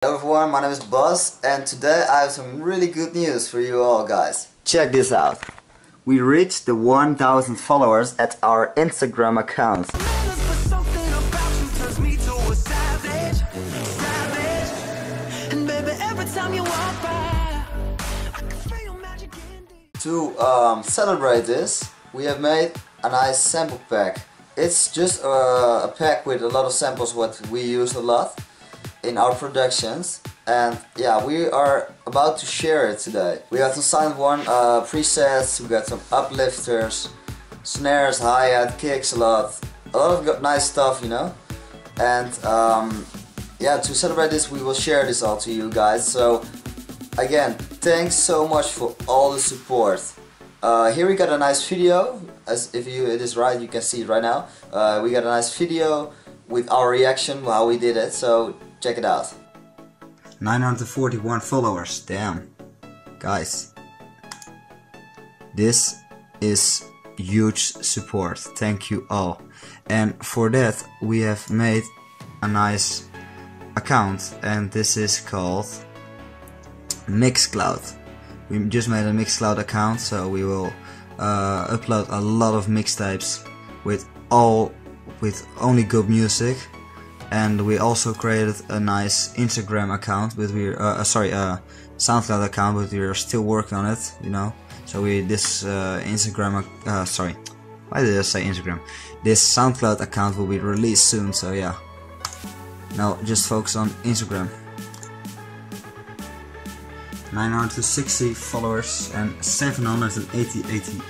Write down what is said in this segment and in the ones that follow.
Hello everyone, my name is Buzz, and today I have some really good news for you all guys. Check this out. We reached the 1000 followers at our Instagram account. To celebrate this, we have made a nice sample pack. It's just a pack with a lot of samples what we use a lot in our productions, and yeah, we are about to share it today. We have some Silent One presets, we got some uplifters, snares, hi-hat, kicks, a lot of nice stuff, you know. And yeah, to celebrate this we will share this all to you guys. So again, thanks so much for all the support. Here we got a nice video, as if it is right, you can see it right now. We got a nice video with our reaction, how we did it, so check it out. 941 followers, damn. Guys, this is huge support, thank you all. And for that we have made a nice account, and this is called Mixcloud. We just made a Mixcloud account, so we will upload a lot of mixtapes with only good music. And we also created a nice Instagram account, but Soundcloud account, but we are still working on it, you know. So this Instagram, sorry, why did I say Instagram? This Soundcloud account will be released soon, so yeah. Now just focus on Instagram. 960 followers and 780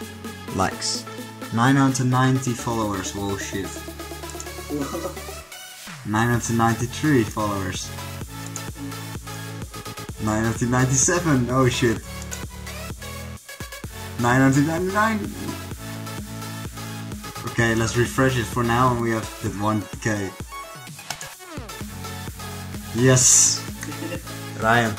likes. 990 followers, oh shit. 993 followers. 997, oh shit. 999. Okay, let's refresh it for now, and we have the 1k. Yes. Ryan.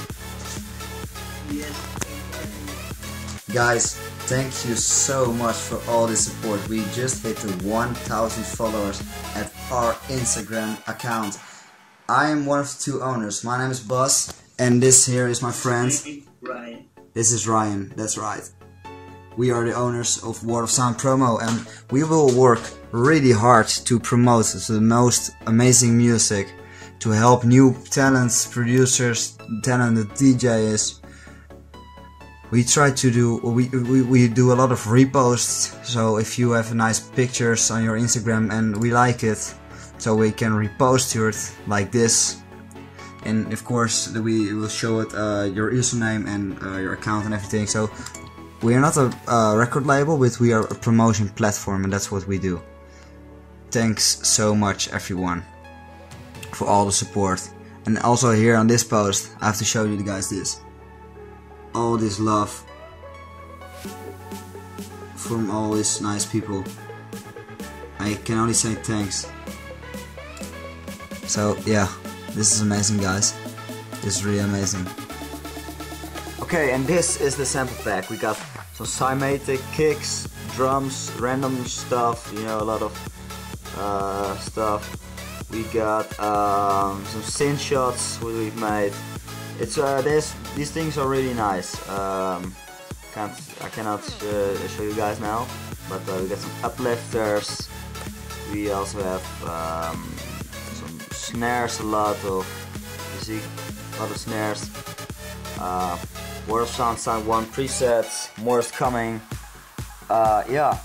Guys, thank you so much for all the support. We just hit the 1000 followers at our Instagram account. I am one of the two owners. My name is Buzz, and this here is my friend Ryan. This is Ryan, that's right. We are the owners of World of Sound Promo, and we will work really hard to promote the most amazing music, to help new talents, producers, talented DJs. We try to do, we do a lot of reposts, so if you have nice pictures on your Instagram and we like it, so we can repost it like this. And of course we will show it your username and your account and everything. So we are not a record label, but we are a promotion platform, and that's what we do. Thanks so much everyone for all the support. And also here on this post I have to show you guys this. All this love from all these nice people. I can only say thanks. So yeah, this is amazing guys. This is really amazing. Okay, and this is the sample pack. We got some cymatic kicks, drums, random stuff, you know, a lot of stuff. We got some synth shots we've made. It's these things are really nice. I cannot show you guys now, but we got some uplifters. We also have some snares, a lot of snares. World of Sound One presets. More is coming. Yeah,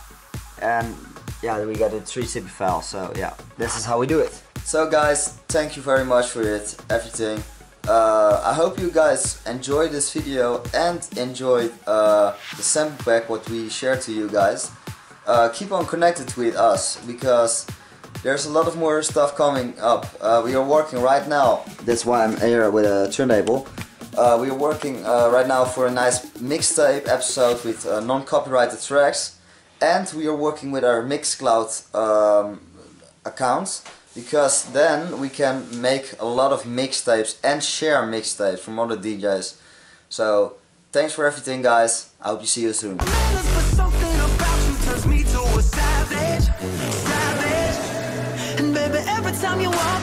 and yeah, we got a 3-zip file. So yeah, this is how we do it. So guys, thank you very much for everything. I hope you guys enjoyed this video and enjoyed the sample pack what we shared to you guys. Keep on connected with us, because there's a lot of more stuff coming up. We are working right now, that's why I'm here with a turntable. We are working right now for a nice mixtape episode with non-copyrighted tracks, and we are working with our Mixcloud accounts, because then we can make a lot of mixtapes and share mixtapes from other DJs. So thanks for everything guys, I hope you see you soon. Every time you walk